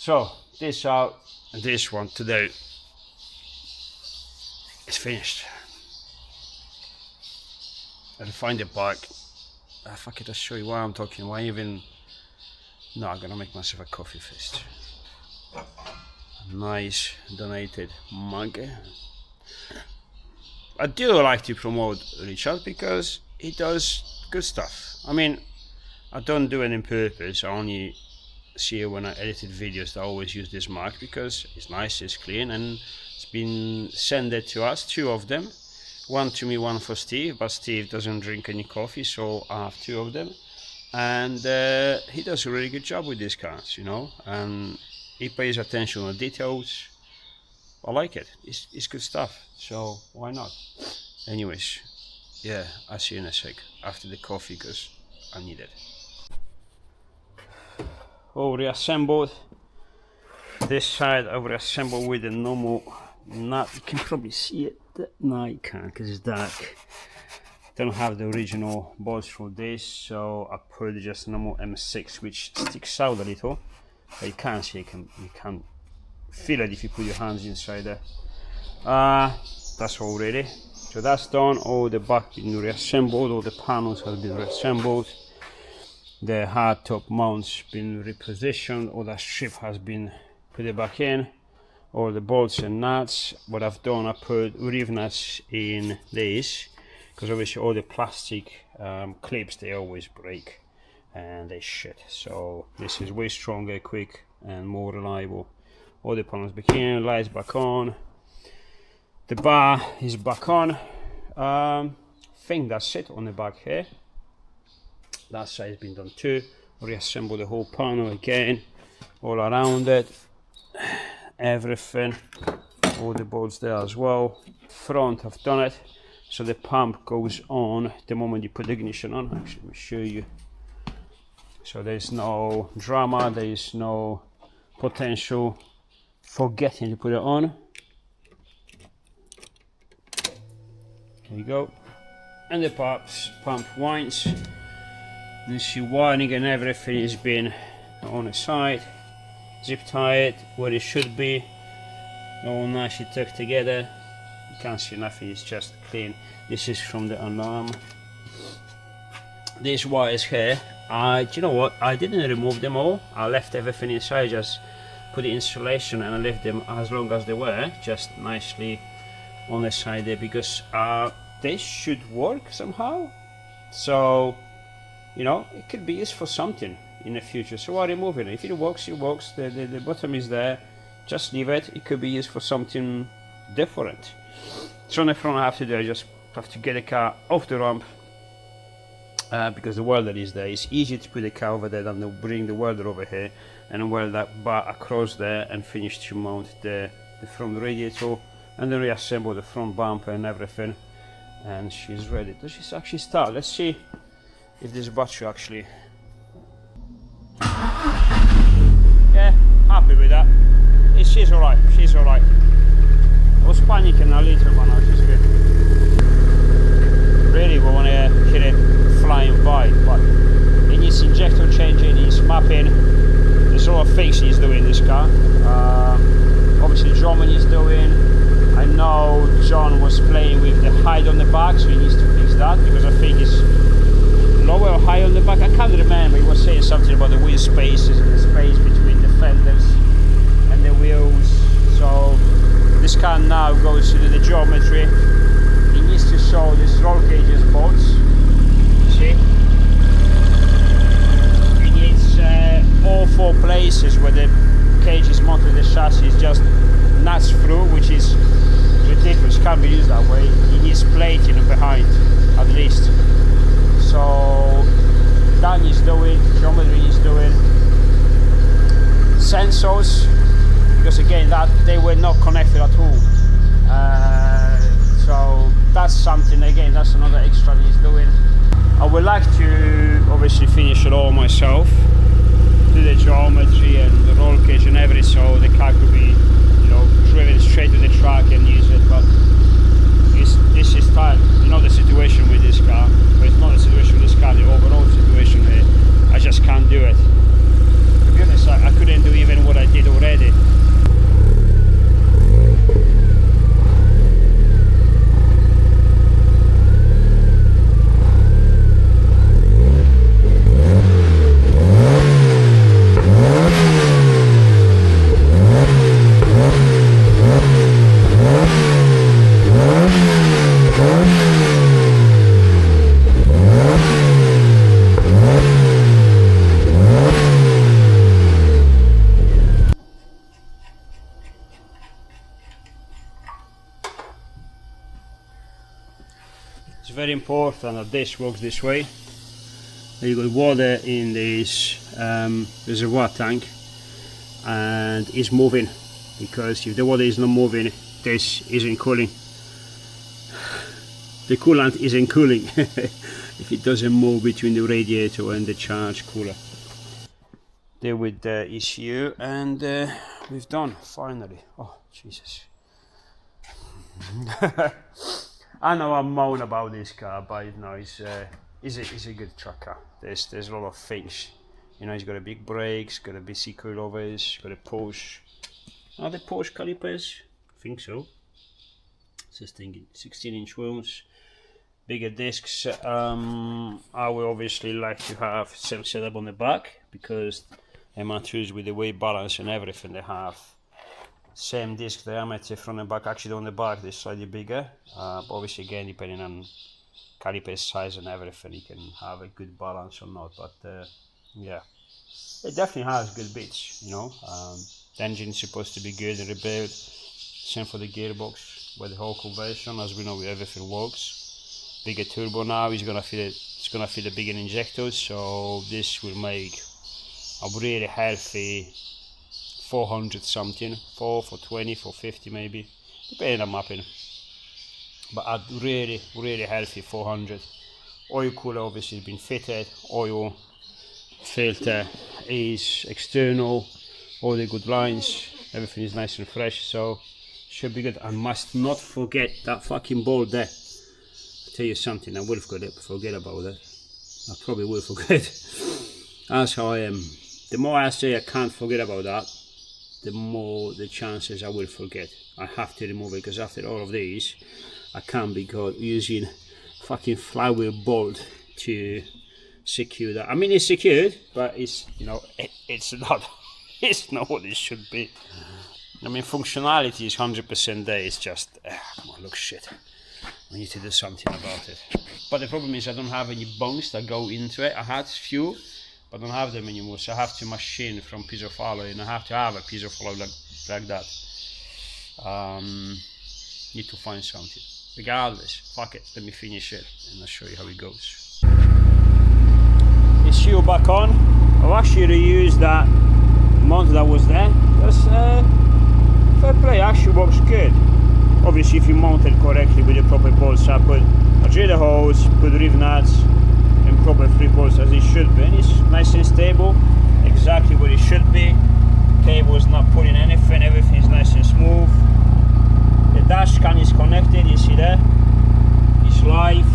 So this out and this one today is finished. I'll find the bike. If I could just show you why I'm talking, why even. No, I'm gonna make myself a coffee first. A nice donated mug. I do like to promote Richard because he does good stuff. I mean, I don't do it on purpose. I only see it when I edited videos that I always use this mug because it's nice, it's clean, and it's been sent to us, 2 of them. One to me, one for Steve, but Steve doesn't drink any coffee, so I have 2 of them. And he does a really good job with these cars, you know, and he pays attention on the details. I like it. It's good stuff, so why not? Anyways, yeah, I'll see you in a sec after the coffee because I need it. All reassembled. This side I've reassembled with a normal nut. You can probably see it. No, you can't because it's dark. Don't have the original bolts for this, so I put just normal M6, which sticks out a little. But you can't see it. You can feel it if you put your hands inside there. That's all ready. So that's done. All the back been reassembled. All the panels have been reassembled. The hard top mounts been repositioned. All that strip has been put back in. All the bolts and nuts. What I've done, I put reeve nuts in this because obviously all the plastic clips, they always break and they shit. So this is way stronger, quick, and more reliable. All the panels back in, lights back on. The bar is back on. I think that's it on the back here. That side has been done too. Reassemble the whole panel again, all around it, everything, all the bolts there as well. Front, I've done it, so the pump goes on the moment you put the ignition on. Actually, let me show you. So there's no drama, there is no potential forgetting to put it on. There you go, and the pump winds. You see wiring and everything has been on the side, zip tied where it should be, all nicely tucked together. You can't see nothing, it's just clean. This is from the alarm. These wires here, do you know what, I didn't remove them all. I left everything inside, just put the insulation and I left them as long as they were, just nicely on the side there, because they should work somehow. So, you know, it could be used for something in the future. So I remove it. If it works, it works. The bottom is there. Just leave it. It could be used for something different. So on the front, I have to do, I just have to get the car off the ramp because the welder is there. It's easy to put the car over there than to bring the welder over here and weld that bar across there and finish to mount the front radiator and then reassemble the front bumper and everything. And she's ready. Does she actually start? Let's see if this battery actually. Yeah, happy with that. She's alright, she's alright. I was panicking a little, but now she's good. Really, we want to hit it flying by, but it needs injector changing, it needs mapping. There's a lot of things he's doing in this car. Obviously, German is doing. I know John was playing with the height on the back, so he needs to fix that because I think it's lower or high on the back. I can't remember. He was saying something about the wheel spaces and the space between the fenders and the wheels. So this car now goes to do the geometry. He needs to show these roll cages bolts. See? He needs all 4 places where the cage is mounted to the chassis just nuts through, which is ridiculous. Can't be used that way. He needs plating behind at least. So Dan is doing, geometry is doing, sensors, because again that they were not connected at all. So that's something, again, that's another extra he's doing. I would like to obviously finish it all myself, do the geometry and the roll cage and everything, so the car could be, you know, driven straight to the track and use it. But this is time, you know, the situation with this car, but it's not the situation with this car, the overall situation here. I just can't do it. To be honest, I couldn't do even what I did already. very important that this works this way. You got water in this reservoir tank, and it's moving, because if the water is not moving, this isn't cooling. The coolant isn't cooling if it doesn't move between the radiator and the charge cooler. Deal with the issue, and we've done finally. Oh Jesus. I know I moan about this car, but no, it's a good truck car. There's a lot of things. You know, it's got a big brakes, got a BC coilovers, got a Porsche. Are they Porsche calipers? I think so. Just thinking 16-inch wheels, bigger discs. I would obviously like to have self setup on the back, because MR2s with the weight balance and everything, they have same disc diameter front and back. Actually on the back they're slightly bigger, but obviously again depending on caliper size and everything, you can have a good balance or not. But yeah, it definitely has good bits, you know. The engine's supposed to be good and rebuilt. Same for the gearbox with the whole conversion. As we know, everything works. Bigger turbo now, it's gonna fit a bigger injector, so this will make a really healthy 400 something, 420, 450 maybe, depending on mapping. But a really healthy 400. Oil cooler obviously has been fitted, oil filter is external, all the good lines, everything is nice and fresh, so should be good. I must not forget that fucking bolt there. I'll tell you something, I will forget about that. I probably will forget. That's how I am. The more I say I can't forget about that, the more the chances I will forget. I have to remove it, because after all of these I can't be caught using fucking flywheel bolt to secure that. I mean, it's secured, but it's, you know, it's not it's not what it should be. I mean, functionality is 100% there, it's just come on, looks shit. I need to do something about it. But the problem is I don't have any bones that go into it. I had few, but I don't have them anymore, so I have to machine from piece of alloy, and I have to have a piece of alloy like that. Need to find something. Regardless, fuck it, let me finish it and I'll show you how it goes. ECU back on. I've actually reused that mount that was there. That's fair play, actually works good. Obviously if you mount it correctly with the proper bolts, I put a driller hose, put reeve nuts and proper 3 bolts as it should be, and it's nice and stable, exactly where it should be. Cable's not pulling anything, everything's nice and smooth. The dash cam is connected, you see there, it's live.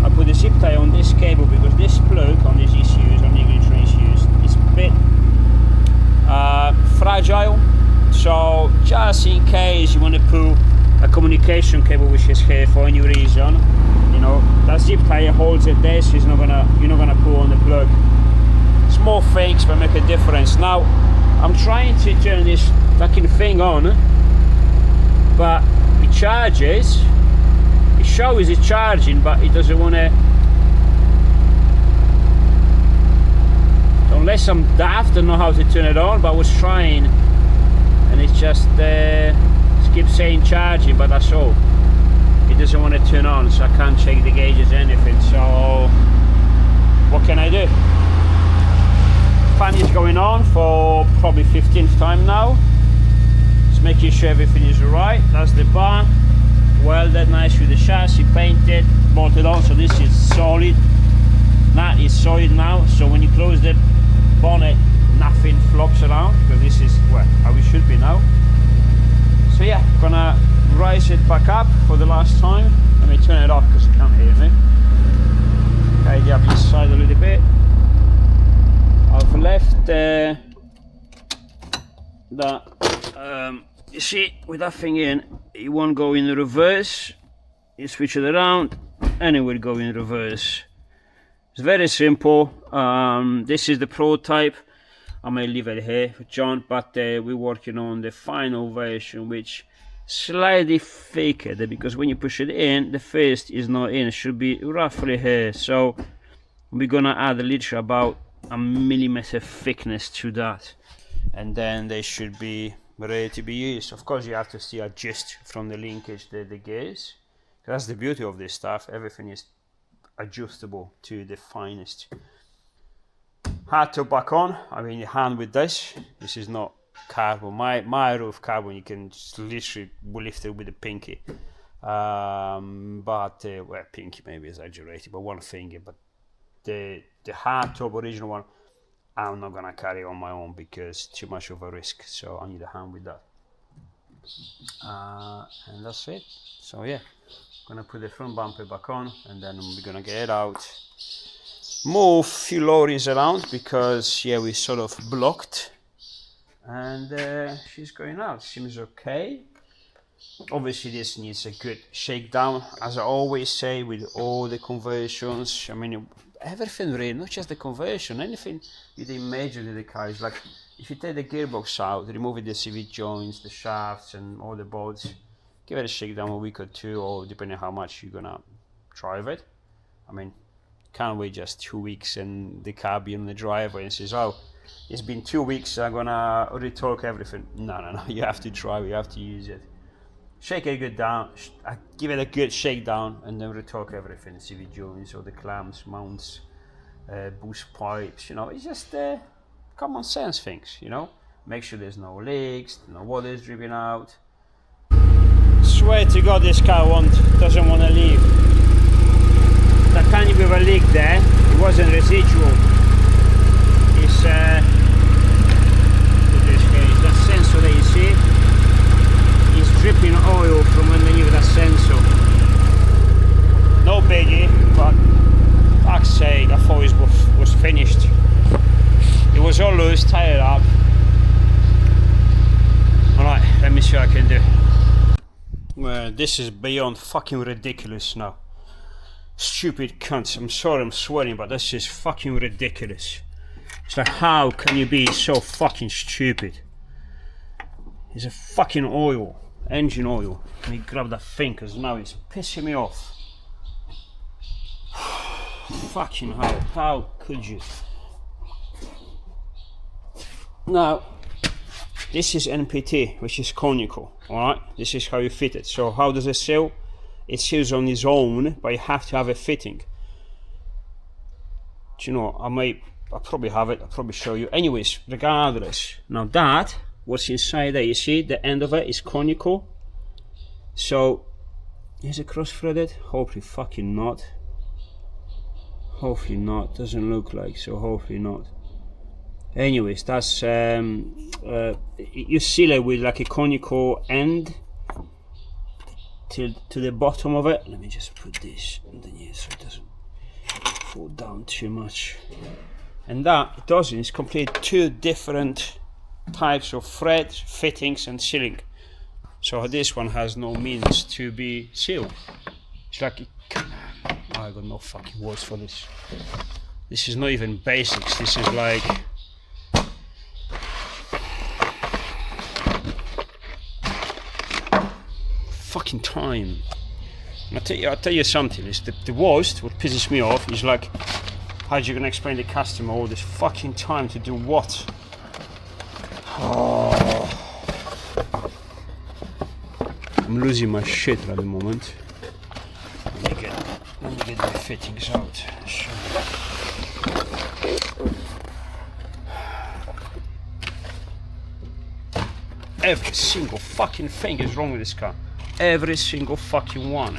I put the zip tie on this cable because this plug on these ECUs, on the ignition ECUs, is a bit fragile, so just in case you want to pull a communication cable which is here for any reason, you know, that zip tie holds it there, so you're not gonna pull on the plug. Small things but make a difference. Now I'm trying to turn this fucking thing on, but it charges, it shows it's charging, but it doesn't want to. Unless I'm daft and know how to turn it on, but I was trying and it's just keeps saying charging, but that's all. It doesn't want to turn on, so I can't check the gauges or anything, so what can I do? Fan is going on for probably 15th time now. Just making sure everything is right. That's the bar, welded nice with the chassis, painted, bolted on, so this is solid. That is solid now, so when you close the bonnet nothing flops around, because this is well how it should be now. So yeah, gonna rise it back up for the last time. Let me turn it off because you can't hear me. Tidy up inside a little bit. I've left that you see, with that thing in, it won't go in the reverse. You switch it around and it will go in reverse. It's very simple. This is the prototype. I may leave it here for John, but we're working on the final version, which slightly thicker, because when you push it in, the first is not in, it should be roughly here. So we're gonna add literally about a millimeter thickness to that, and then they should be ready to be used. Of course you have to still adjust from the linkage the gears, That's the beauty of this stuff. Everything is adjustable to the finest. Hard top back on. I mean, your hand with this. This is not carbon. My roof carbon, you can just literally lift it with a pinky. Well, pinky maybe exaggerated, but one finger. But the hard top original one, I'm not gonna carry on my own because too much of a risk. So I need a hand with that. And that's it. So yeah, gonna put the front bumper back on, and then we're gonna get it out. Move a few lorries around because yeah, we sort of blocked, and she's going out. Seems okay. Obviously this needs a good shakedown, as I always say with all the conversions. I mean, everything really, not just the conversion, anything you do major to the car is like, if you take the gearbox out, remove the CV joints, the shafts and all the bolts, give it a shakedown a week or two, or depending on how much you're gonna drive it. I mean, can't wait just 2 weeks and the car be on the driveway and says, oh, it's been 2 weeks, I'm gonna retorque everything. No, you have to drive it, you have to use it. Shake it good down, give it a good shakedown, and then retorque everything, CV joints, all the clamps, mounts, boost pipes, you know, it's just common sense things, you know. Make sure there's no leaks, no water is dripping out. Swear to God this car doesn't want to leave. That tiny bit of a leak there, it wasn't residual. It's that sensor that you see. Dripping oil from underneath that sensor. No biggie, but fuck's sake, I thought it was finished. It was all loose, tied up. Alright, let me see what I can do. Well, this is beyond fucking ridiculous now. Stupid cunts, I'm sorry I'm swearing, but this is fucking ridiculous. It's like, how can you be so fucking stupid? It's a fucking oil. Engine oil. Let me grab that thing because now it's pissing me off. Fucking hell, how could you? Now, this is NPT, which is conical, alright? This is how you fit it. So how does it seal? It seals on its own, but you have to have a fitting. Do you know, I'll probably have it, I'll probably show you. Anyways, regardless. Now that, what's inside there, you see the end of it is conical. So is it cross-threaded? Hopefully fucking not. Hopefully not, doesn't look like, so hopefully not. Anyways, that's you seal it with like a conical end to the bottom of it. Let me just put this underneath so it doesn't fall down too much. And that it doesn't, it's completely two different types of threads, fittings and sealing. So this one has no means to be sealed. It's like I got no fucking words for this. This is not even basics, this is like fucking time. I'll tell you something, it's the worst, what pisses me off is like, how are you gonna explain to the customer all this fucking time to do what? Oh. I'm losing my shit at the moment. Let me get my fittings out. Sure. Every single fucking thing is wrong with this car. Every single fucking one.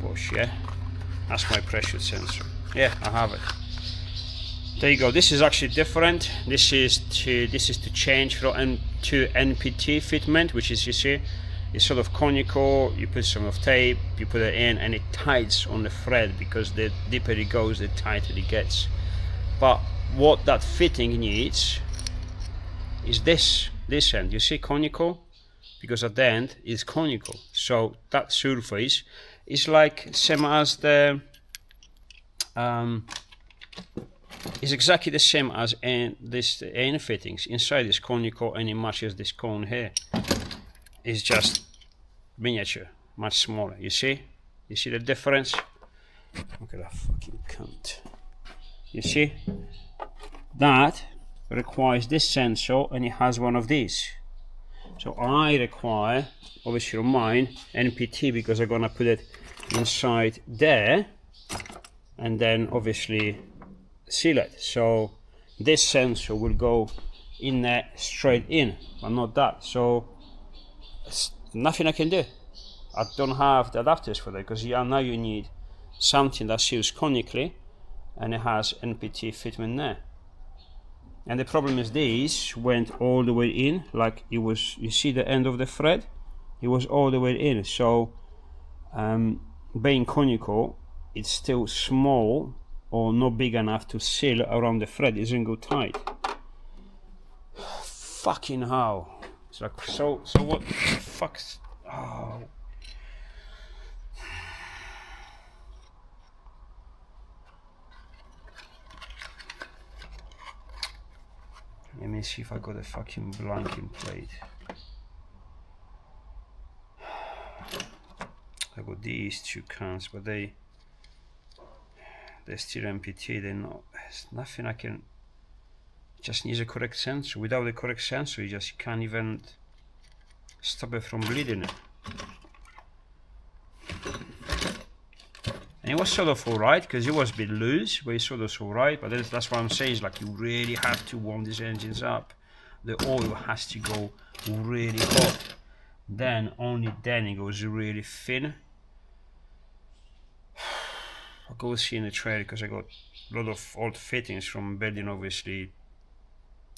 Bush, yeah? That's my pressure sensor. Yeah, I have it. There you go. This is actually different. This is to change from to NPT fitment, which is, you see, it's sort of conical. You put some of tape, you put it in, and it tightens on the thread because the deeper it goes, the tighter it gets. But what that fitting needs is this end. You see, conical, because at the end is conical. So that surface is like same as the is exactly the same as this end fittings. Inside is conical and it matches this cone here. It's just miniature, much smaller. You see the difference? Look at that fucking cunt. You see, that requires this sensor and it has one of these. So I require, obviously on mine, NPT, because I'm gonna put it inside there, and then obviously seal it. So this sensor will go in there straight in, but not that. So it's nothing I can do. I don't have the adapters for that, because now you need something that seals conically and it has NPT fitment there. And the problem is this went all the way in, like it was, you see the end of the thread, it was all the way in. So being conical, it's still small or not big enough to seal around the thread, it doesn't go tight. Fucking hell. It's like, so what the fuck's, oh. Let me see if I got a fucking blanking plate. I got these two cans, but they're still MPT. They're not. There's nothing I can. It just needs a correct sensor. Without the correct sensor, you can't even stop it from bleeding. And it was sort of alright, because it was a bit loose, but it's sort of alright. But that's what I'm saying, is like you really have to warm these engines up. The oil has to go really hot. Then, only then it goes really thin. I'll go see in the trailer, because I got a lot of old fittings from building, obviously,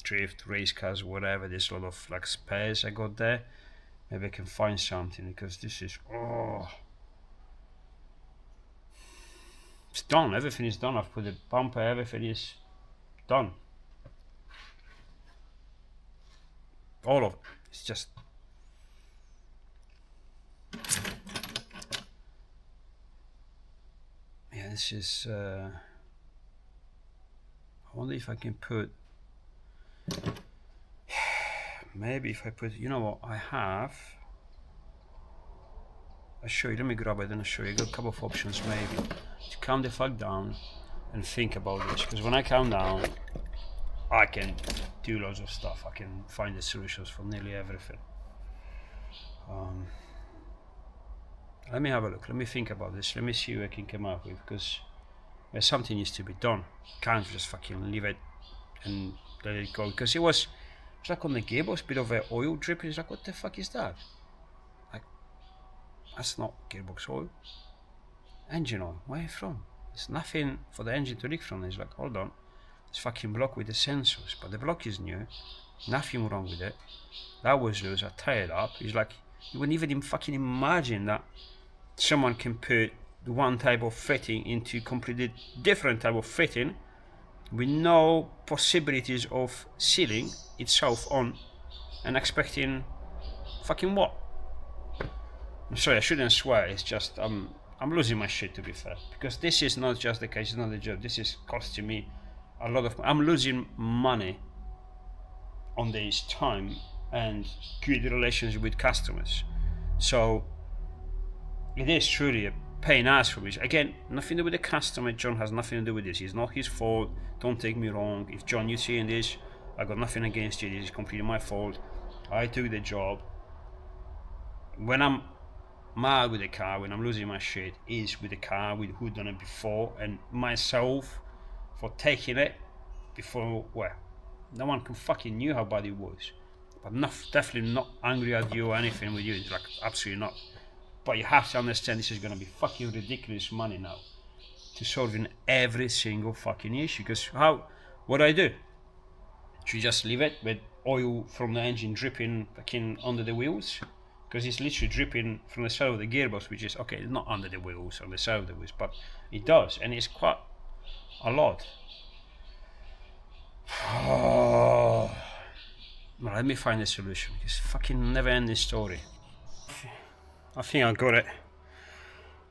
drift, race cars, whatever. There's a lot of like spares I got there. Maybe I can find something, because this is, oh. It's done, everything is done. I've put the bumper, everything is done. All of it. It's just. Yeah, this is. I wonder if I can put. Maybe if I put. You know what? I have. I'll show you. Let me grab it and I'll show you. I got a couple of options maybe. To calm the fuck down and think about this, because when I calm down I can do loads of stuff. I can find the solutions for nearly everything. Let me have a look, let me think about this, let me see what I can come up with, because something needs to be done. Can't just fucking leave it and let it go, because it was like on the gearbox, bit of oil dripping. It's like, what the fuck is that? Like, that's not gearbox oil. Engine oil, where are you from? There's nothing for the engine to leak from. It's like, hold on, it's fucking block with the sensors, but the block is new, nothing wrong with it. That was loose, I tied it up. It's like, you wouldn't even fucking imagine that someone can put one type of fitting into completely different type of fitting with no possibilities of sealing itself on, and expecting fucking what? I'm sorry, I shouldn't swear, it's just I'm losing my shit, to be fair, because this is not just the case, it's not a job. This is costing me a lot of. I'm losing money on this time and good relations with customers. So it is truly a pain ass for me. Again, nothing to do with the customer. John has nothing to do with this. It's not his fault. Don't take me wrong. If John, you're seeing this, I got nothing against you. This is completely my fault. I took the job. When I'm mad with the car, when I'm losing my shit, is with the car, with who done it before, and myself for taking it before. Well, no one can fucking knew how bad it was, but definitely not angry at you or anything with you. It's like, absolutely not. But you have to understand, this is gonna be fucking ridiculous money now to solving every single fucking issue. Because what do I do? Should you just leave it with oil from the engine dripping fucking under the wheels? Because it's literally dripping from the side of the gearbox, which is okay, not under the wheels, on the side of the wheels, but it does, and it's quite a lot. Oh. Well, let me find a solution. It's fucking never-ending story. I think I got it.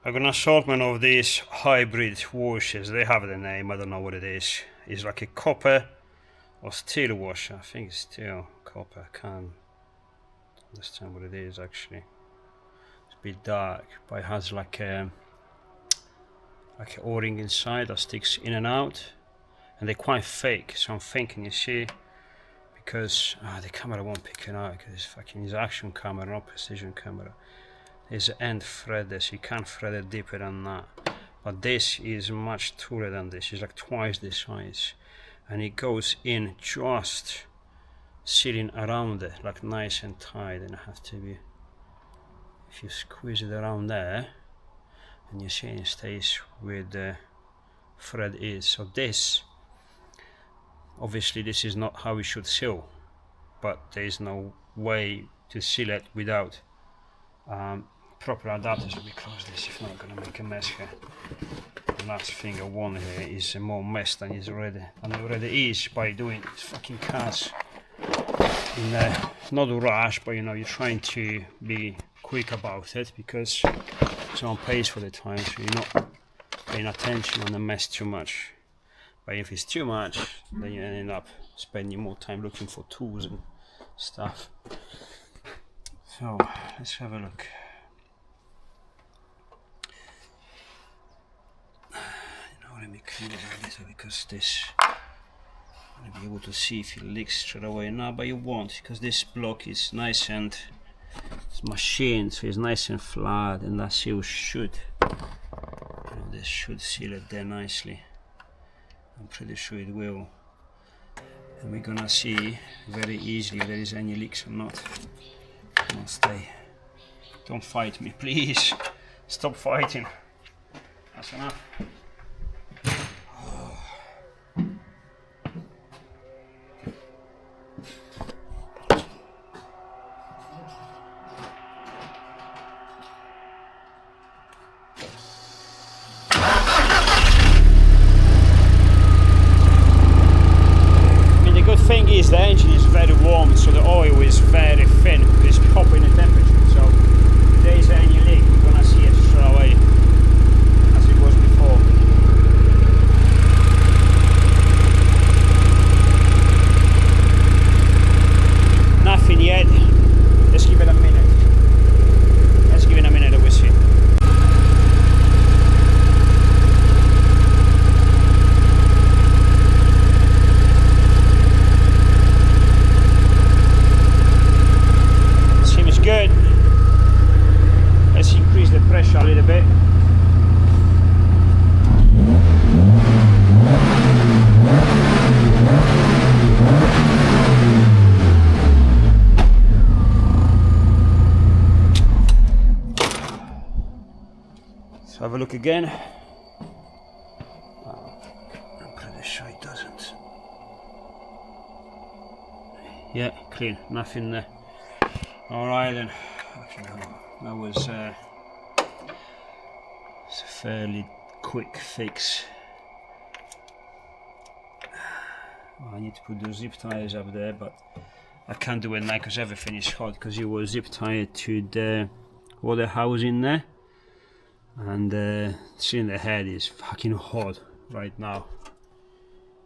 I got an assortment of these hybrid washers. They have the name, I don't know what it is. It's like a copper or steel washer. I think it's steel, copper. I can't understand what it is actually. It's a bit dark, but it has like an O-ring inside that sticks in and out, and they're quite fake. So I'm thinking, you see, because the camera won't pick it out, because it's fucking his action camera, not precision camera. There's an end thread there, so you can't thread it deeper than that. But this is much taller than this. It's like twice this size, and it goes in just sitting around it, like nice and tight. And it has to be, if you squeeze it around there, and you see it stays where the thread is. So this, obviously this is not how we should seal, but there is no way to seal it without proper adapters. So we close this, if not I'm gonna make a mess here. The last thing I want here is more mess than it already is by doing these fucking cars in not a rush, but you know, you're trying to be quick about it because someone pays for the time, so you're not paying attention on the mess too much. But if it's too much, then you end up spending more time looking for tools and stuff. So let's have a look. Let me clean it a little because this, I want to be able to see if it leaks straight away now, but you won't because this block is nice and it's machined, so it's nice and flat, and that seal should, you know, this should seal it there nicely. I'm pretty sure it will, and we're gonna see very easily if there is any leaks or not. Come on, stay. Don't fight me, please. Stop fighting. That's enough. Thing is, the engine is very warm, so the oil is very thin. It's popping the temperature, so if there is any leak, you're gonna see it straight away, as it was before. Nothing yet. Let's give it a minute. Let's give it a minute and we'll see. Good. Let's increase the pressure a little bit. Let's have a look again. I'm pretty sure it doesn't. Yeah, clean, nothing there. Alright then, that was it's a fairly quick fix. I need to put the zip ties up there, but I can't do it now because everything is hot, because you will zip tie it to the water housing there, and seeing the head is fucking hot right now.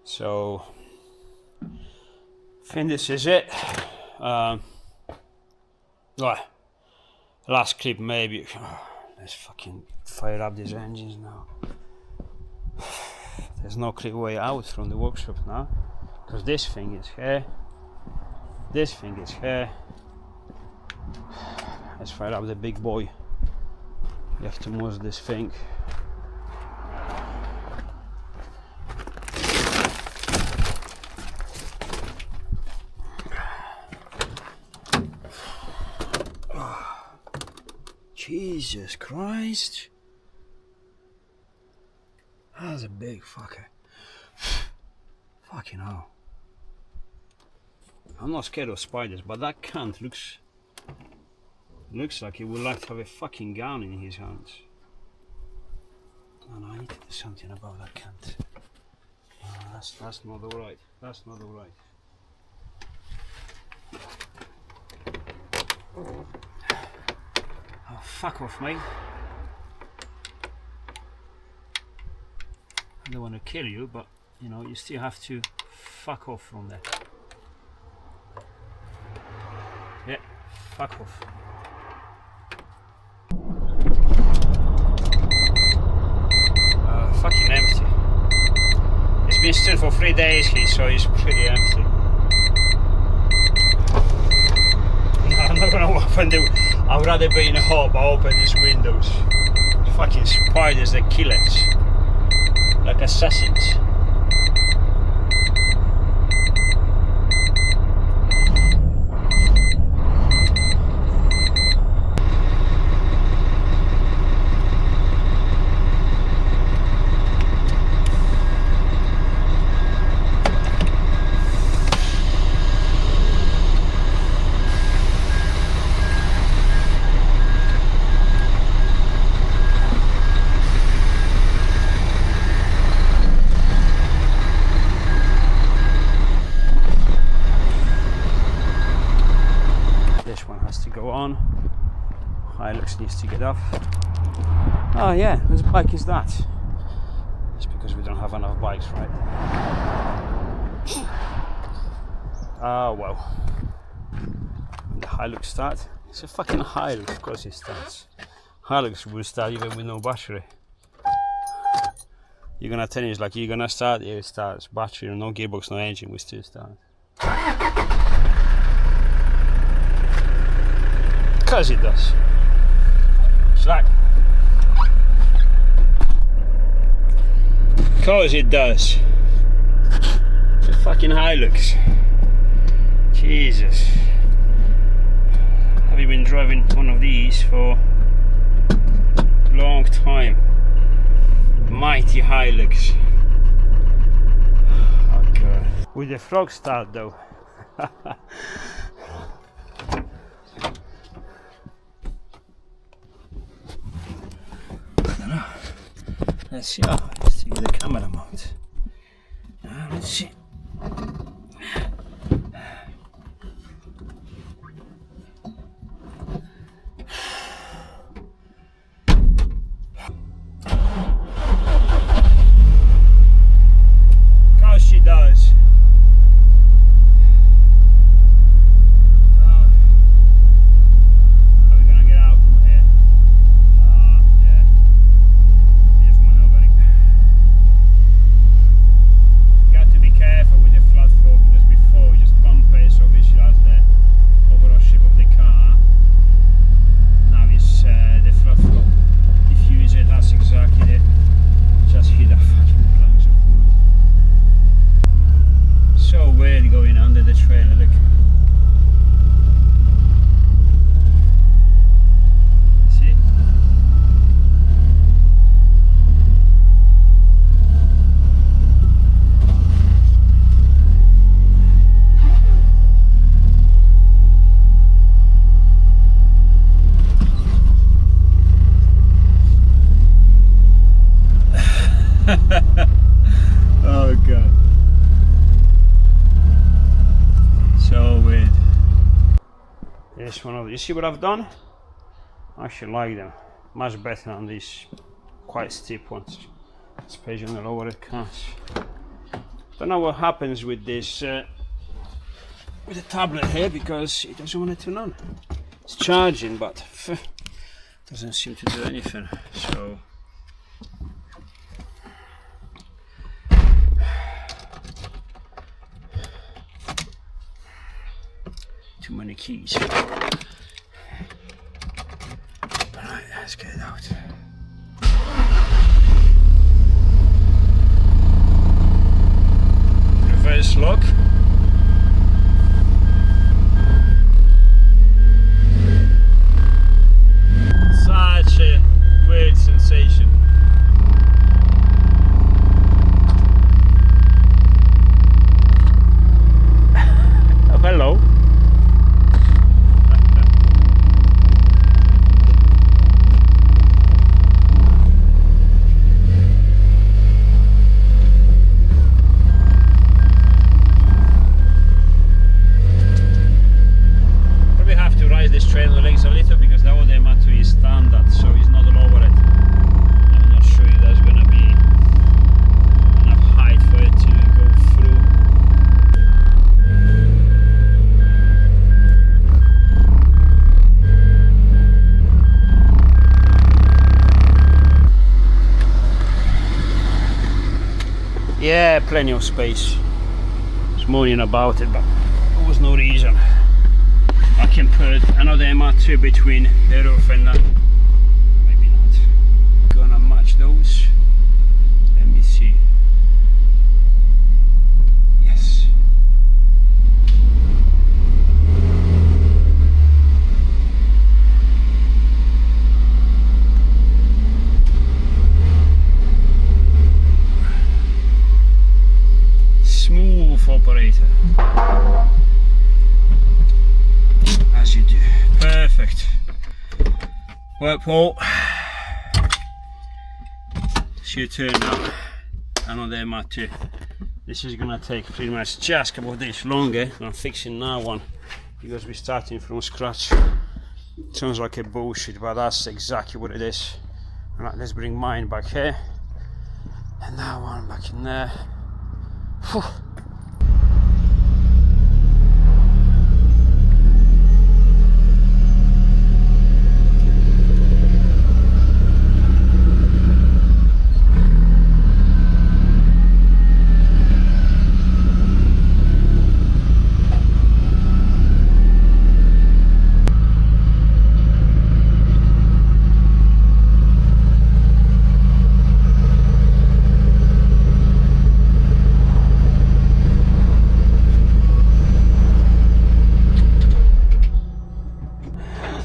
So I think this is it. Right, last clip maybe. Let's fucking fire up these engines now. There's no clear way out from the workshop now, because this thing is here, this thing is here. Let's fire up the big boy. You have to move this thing. Jesus Christ. That's a big fucker. Fucking hell. I'm not scared of spiders, but that cunt looks like he would like to have a fucking gun in his hands. Oh no, I need to do something about that cunt. Oh, that's not alright. That's not alright. Oh, fuck off, mate. I don't want to kill you, but you know, you still have to fuck off from there. Yeah, fuck off. Fucking empty. It's been still for 3 days here, so it's pretty empty. No, I'm not gonna open the I'd rather be in a hole but open these windows. Fucking spiders, they kill us like assassins. Go on. Hilux needs to get off. Oh yeah, whose bike is that? It's because we don't have enough bikes, right? Oh well. When the Hilux starts, it's a fucking Hilux, of course it starts. Hilux will start even with no battery. You're gonna tell me it's like you're gonna start, it starts. Battery, no gearbox, no engine, we still start. Because it does. It's like, because it does. It's a fucking Hilux. Jesus. Have you been driving one of these for a long time? Mighty Hilux. Oh god. With the frog start though. Let's see. Oh, let's see the camera mount. Let's see. Of course she does. Are we gonna get out from here? Yeah. Got to be careful with the flat floor because before we just bump it, so obviously that's the overall shape of the car. Now it's the flat floor. If you use it, that's exactly it. Just hit the fucking planks of wood. So weird going under the trailer, look. See? Oh god. So weird. This one of you see what I've done? I actually like them. Much better than these quite steep ones. Especially on the lower cars. Don't know what happens with this with the tablet here because it doesn't want to turn on. It's charging but doesn't seem to do anything. So too many keys. Alright, let's get it out. Reverse lock. Such a weird sensation. Oh, hello. This trailer legs a little because the other MR2 is standard, so it's not all over it. I'm not sure if there's gonna be enough height for it to go through. Yeah, plenty of space. I was moaning about it, but there was no reason. I can put another MR2 between the roof and maybe not. Gonna match those. Let me see. Yes. Smooth operator. As you do. Perfect. Well, Paul, it's your turn now. Another MR2. This is gonna take pretty much just a couple of days longer. I'm fixing that one because we're starting from scratch. Sounds like a bullshit, but that's exactly what it is. Alright, let's bring mine back here. And that one back in there. Whew.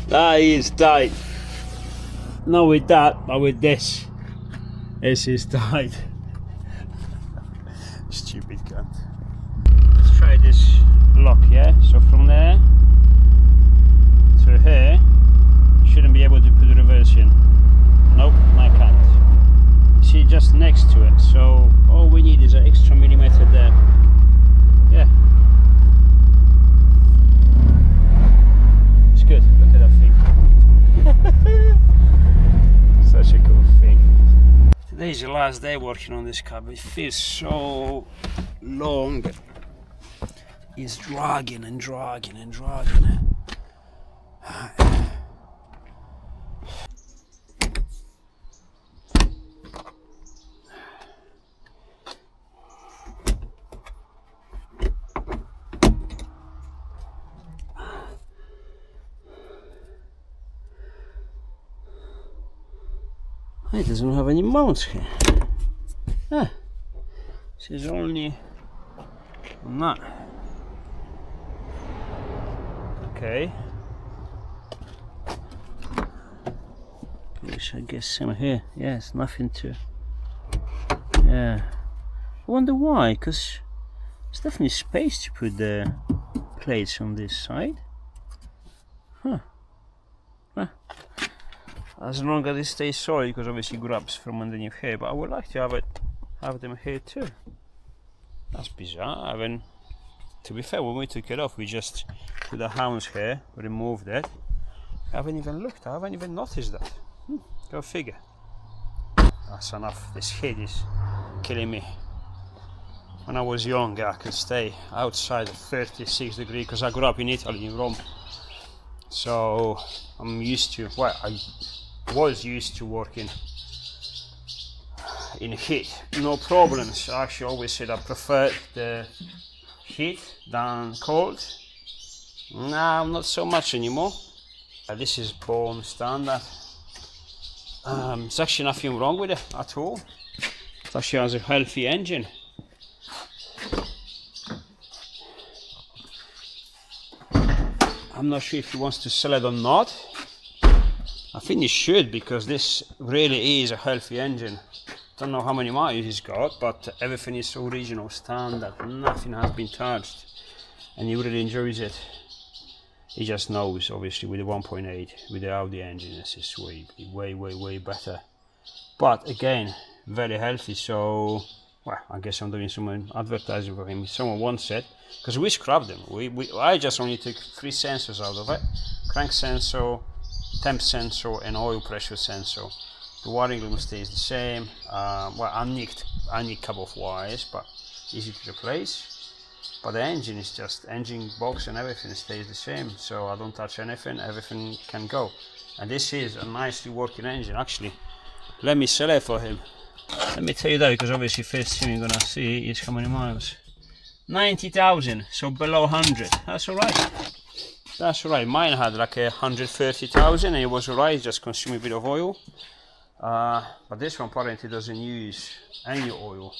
That is tight. Not with that, but with this. This is tight. Stupid cunt. Let's try this lock, yeah? So from there to here, shouldn't be able to put the reverse in. Nope, I can't. See, just next to it. So all we need is an extra millimeter there. Yeah. It's good. Look at that thing. Such a cool thing. Today's the last day working on this car, but it feels so long. It's dragging and dragging and dragging. It doesn't have any mounts here. Ah, this is only on that. Okay. Which I guess some here. Yes, nothing to. Yeah. I wonder why, because there's definitely space to put the plates on this side. Huh. Huh. As long as it stays solid, because obviously grabs from underneath here, but I would like to have them here too. That's bizarre. I mean, to be fair, when we took it off, we just put the hounds here, removed it. I haven't even looked, I haven't even noticed that. Go figure. That's enough. This heat is killing me. When I was younger, I could stay outside at 36 degrees because I grew up in Italy, in Rome. So I'm used to, well, I was used to working in heat, no problems. I actually always said I prefer the heat than cold. Now not so much anymore. This is bone standard. There's actually nothing wrong with it at all. It actually has a healthy engine. I'm not sure if he wants to sell it or not. I think he should, because this really is a healthy engine. Don't know how many miles he's got, but everything is original, standard, nothing has been touched, and he really enjoys it. He just knows, obviously, with the 1.8, with the Audi engine, this is way better. But again, very healthy, so, well, I guess I'm doing some advertising for him. If someone wants it, because we scrubbed them. I just only took 3 sensors out of it: crank sensor, temp sensor, and oil pressure sensor. The wiring loom stays the same. Well, I nicked a couple of wires, but easy to replace. But the engine is just, engine box and everything stays the same, so I don't touch anything, everything can go. And this is a nicely working engine. Actually, let me sell it for him. Let me tell you that, because obviously first thing you're gonna see is how many miles. 90,000, so below 100. That's alright. That's right, mine had like 130,000 and it was alright, just consumed a bit of oil. But this one apparently doesn't use any oil.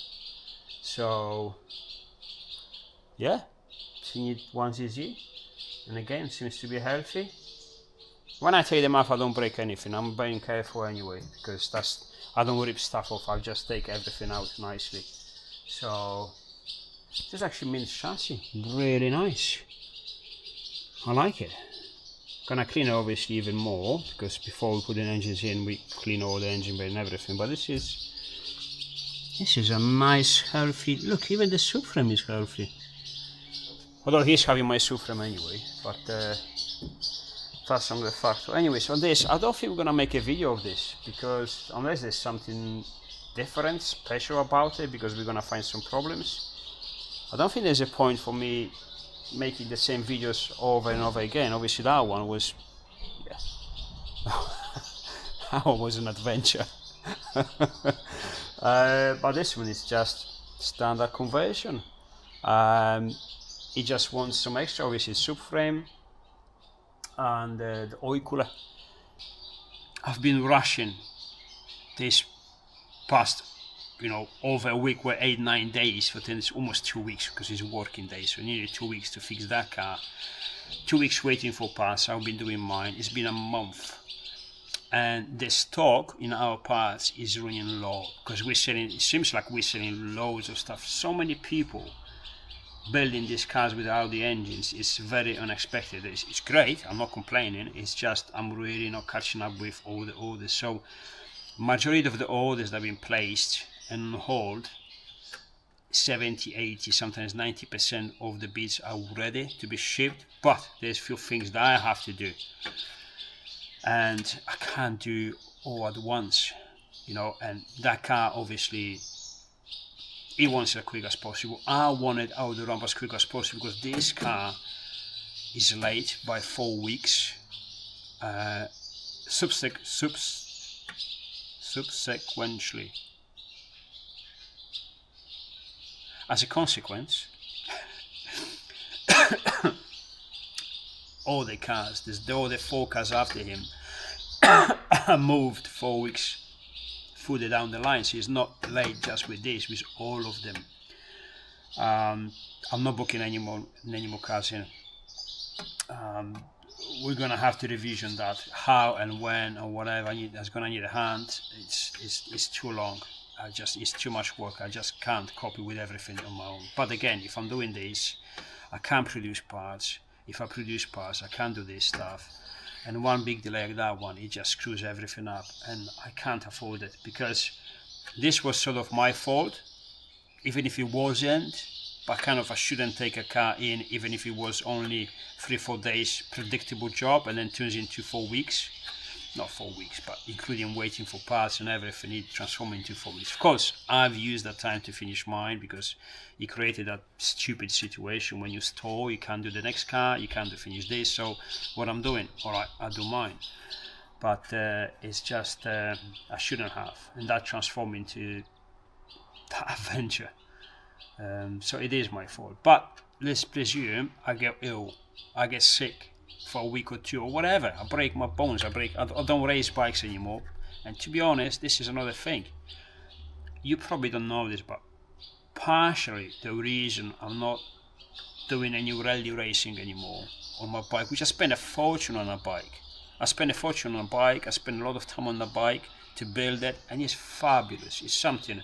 So, yeah, seeing it once easy. And again, seems to be healthy. When I take them off, I don't break anything. I'm being careful anyway, because I don't rip stuff off. I'll just take everything out nicely. So this actually means chassis. Really nice. I like it. Gonna clean it obviously even more, because before we put the engines in, we clean all the engine bay and everything. But this is a nice, healthy. Look, even the subframe is healthy. Although he's having my subframe anyway, but that's another factor. Anyways, on this, I don't think we're gonna make a video of this, because unless there's something different, special about it, because we're gonna find some problems, I don't think there's a point for me making the same videos over and over again. Obviously that one was, yeah, that one was an adventure. But this one is just standard conversion. It just wants some extra, obviously subframe and the oil cooler. I've been rushing this past, over a week, or 8-9 days, but then it's almost 2 weeks because it's working days, so nearly 2 weeks to fix that car. 2 weeks waiting for parts. I've been doing mine. It's been a month, and the stock in our parts is running low because we're selling. It seems like we're selling loads of stuff. So many people building these cars without the engines is very unexpected. It's great, I'm not complaining, it's just I'm really not catching up with all the orders. So majority of the orders that have been placed and on hold, 70, 80, sometimes 90% of the bids are ready to be shipped, but there's few things that I have to do and I can't do all at once, and that car obviously he wants it as quick as possible. I want it out of the ramp as quick as possible because this car is late by 4 weeks. Subsequently. As a consequence, all the cars, all the 4 cars after him are moved 4 weeks further down the line, so it's not late just with this, with all of them. I'm not booking any more cars in. We're gonna have to revision that, how and when or whatever. That's gonna need a hand. It's too long. It's too much work. I just can't copy with everything on my own. But again, if I'm doing this, I can't produce parts. If I produce parts, I can't do this stuff. And one big delay like that one, it just screws everything up, and I can't afford it because this was sort of my fault, even if it wasn't. But kind of I shouldn't take a car in, even if it was only 3-4 days predictable job, and then turns into 4 weeks. Not 4 weeks, but including waiting for parts and everything, it transformed into 4 weeks. Of course, I've used that time to finish mine because it created that stupid situation when you stall, you can't do the next car, you can't finish this. So what I'm doing, alright, I'll do mine. But it's just, I shouldn't have. And that transformed into that adventure. So it is my fault. But let's presume I get ill, I get sick for a week or two or whatever, I break my bones, I don't race bikes anymore. And to be honest, this is another thing, you probably don't know this, but partially the reason I'm not doing any rally racing anymore on my bike, which I spend a fortune on a bike. I spend a fortune on a bike, I spend a lot of time on the bike to build it, and it's fabulous. It's something,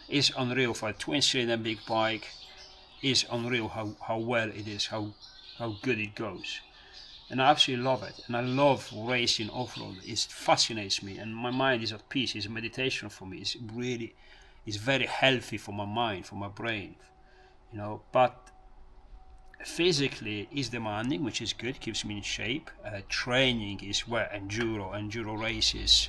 it's unreal for a twin-cylinder big bike. It's unreal how well it is, how good it goes. And I absolutely love it, and I love racing off-road. It fascinates me, and my mind is at peace. It's a meditation for me. It's very healthy for my mind, for my brain, But physically, it's demanding, which is good. Keeps me in shape. Training is where enduro races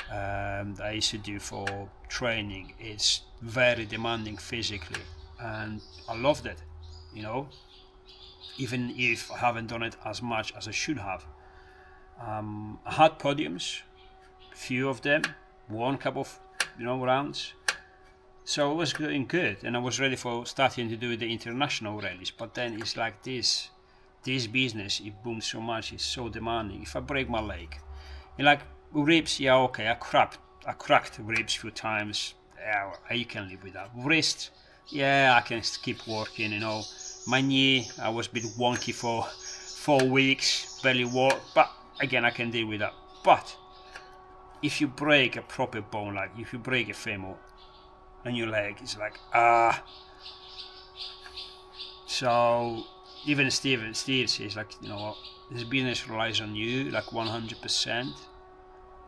that I used to do for training. It's very demanding physically, and I loved it, even if I haven't done it as much as I should have. I had podiums, few of them, won a couple of rounds, so it was going good, and I was ready for starting to do the international rallies. But then it's like this this business, it booms so much, it's so demanding. If I break my leg, like ribs, yeah, okay, I cracked ribs a few times, yeah, you can live with that. Wrist, yeah, I can keep working, you know. My knee, I was a bit wonky for 4 weeks, barely walk, but again, I can deal with that. But if you break a proper bone, like if you break a femur and your leg, it's like, so even Steve says, like, you know what, this business relies on you, like 100%.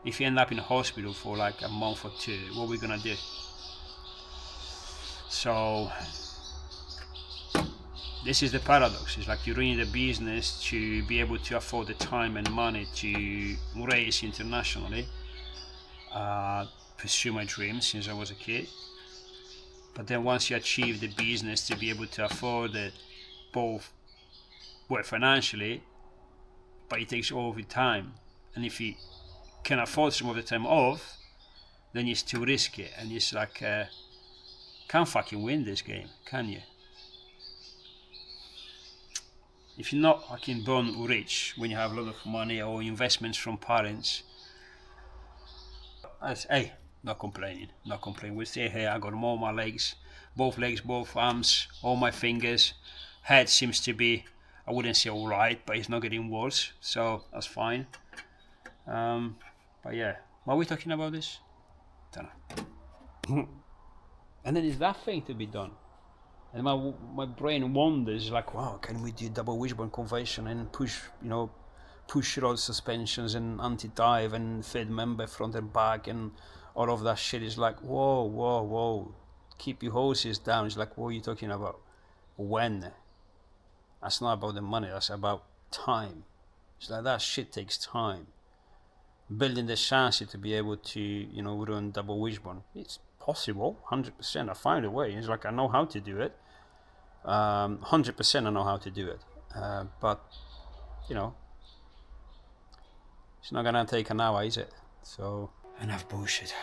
If you end up in a hospital for like a month or two, what are we gonna do? So this is the paradox. It's like you're running a business to be able to afford the time and money to race internationally, pursue my dreams since I was a kid. But then once you achieve the business to be able to afford it, both well financially, but it takes all of your time. And if you can afford some of the time off, then you still risk it. And it's like, can't fucking win this game, can you? If you're not fucking born rich when you have a lot of money or investments from parents, hey, not complaining. We stay here, I got all my legs, both arms, all my fingers. Head seems to be, I wouldn't say alright, but it's not getting worse, so that's fine. But yeah, why are we talking about this? Don't know. And then there's that thing to be done. And my brain wanders like, wow, can we do double wishbone conversion and push rod suspensions and anti-dive and fed member front and back and all of that shit. Is like, whoa, keep your horses down. It's like, what are you talking about? When? That's not about the money, that's about time. It's like that shit takes time. Building the chassis to be able to, run double wishbone. It's possible, 100%. I find a way. It's like, I know how to do it. 100% I know how to do it. But, it's not gonna take an hour, is it? So, enough bullshit.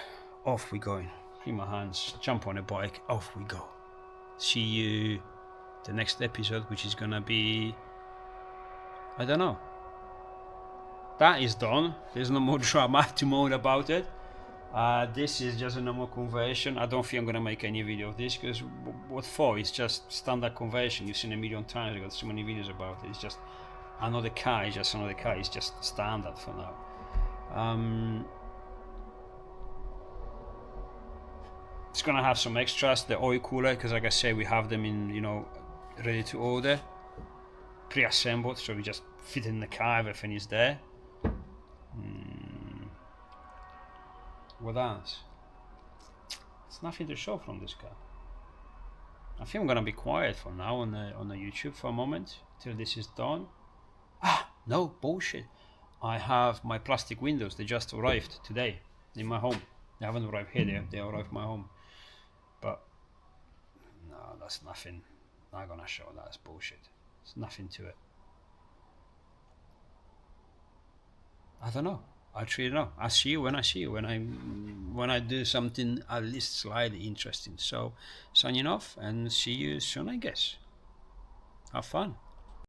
Off we going. Clean my hands, jump on a bike, off we go. See you the next episode, which is gonna be, I don't know. That is done. There's no more drama to moan about it. This is just a normal conversion. I don't think I'm gonna make any video of this, because what for? It's just standard conversion. You've seen a million times. I've got so many videos about it. It's just another car. It's just another car. It's just standard for now. It's gonna have some extras. The oil cooler, because like I said, we have them in, ready to order, pre-assembled. So we just fit in the car. Everything is there. What else? There's nothing to show from this car. I think I'm gonna be quiet for now on the YouTube for a moment till this is done. No bullshit. I have my plastic windows. They just arrived today in my home. They haven't arrived here. They arrived in my home. But no, that's nothing. I'm not gonna show that. That's bullshit. There's nothing to it. I don't know. I truly don't know. I see you when I see you. When I do something at least slightly interesting. So signing off and see you soon, I guess. Have fun.